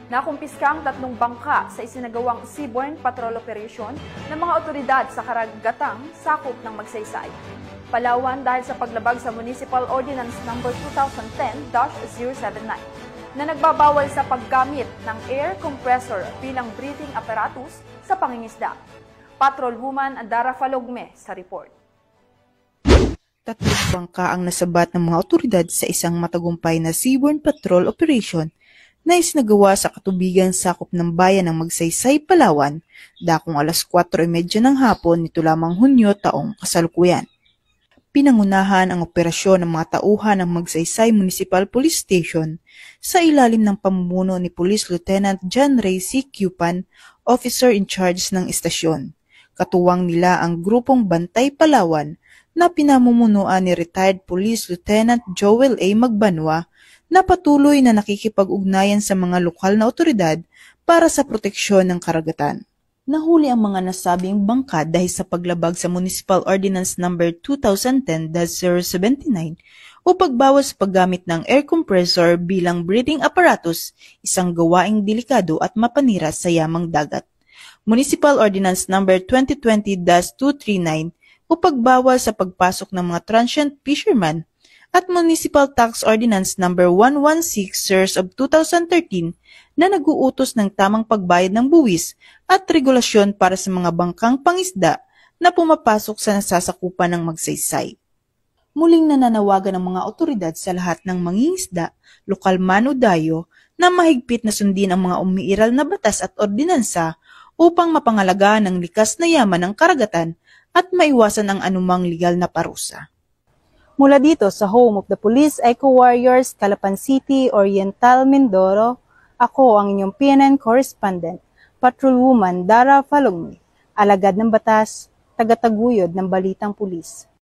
Nakumpiska ang 3 bangka sa isinagawang seaborne patrol operation ng mga otoridad sa karagatang sakop ng Magsaysay, Palawan dahil sa paglabag sa Municipal Ordinance No. 2010-079 na nagbabawal sa paggamit ng air compressor bilang breathing apparatus sa pangingisda. Patrolwoman Andara Falogme sa report. 3 bangka ang nasabat ng mga otoridad sa isang matagumpay na seaborne patrol operation na isinagawa sa katubigan sakop ng bayan ng Magsaysay, Palawan, dakong alas 4:30 ng hapon nito lamang Hunyo taong kasalukuyan. Pinangunahan ang operasyon ng mga tauhan ng Magsaysay Municipal Police Station sa ilalim ng pamumuno ni Police Lieutenant John Ray C. Cupan, officer in charge ng istasyon. Katuwang nila ang grupong Bantay Palawan na pinamumunuan ni retired Police Lieutenant Joel A. Magbanwa na patuloy na nakikipag-ugnayan sa mga lokal na otoridad para sa proteksyon ng karagatan. Nahuli ang mga nasabing bangka dahil sa paglabag sa Municipal Ordinance No. 2010-079 o pagbawas sa paggamit ng air compressor bilang breathing apparatus, isang gawaing delikado at mapanira sa yamang dagat. Municipal Ordinance No. 2020-239 o pagbawal sa pagpasok ng mga transient fishermen at Municipal Tax Ordinance No. 116 of 2013 na nag-uutos ng tamang pagbayad ng buwis at regulasyon para sa mga bangkang pangisda na pumapasok sa nasasakupan ng Magsaysay. Muling nananawagan ng mga otoridad sa lahat ng mangingisda, lokal man o dayo, na mahigpit na sundin ang mga umiiral na batas at ordinansa upang mapangalagaan ang likas na yaman ng karagatan at maiwasan ang anumang legal na parusa. Mula dito sa home of the Police Eco Warriors, Calapan City, Oriental, Mindoro, ako ang inyong PNN correspondent, Patrolwoman Dara Falogme, alagad ng batas, tagataguyod ng balitang pulis.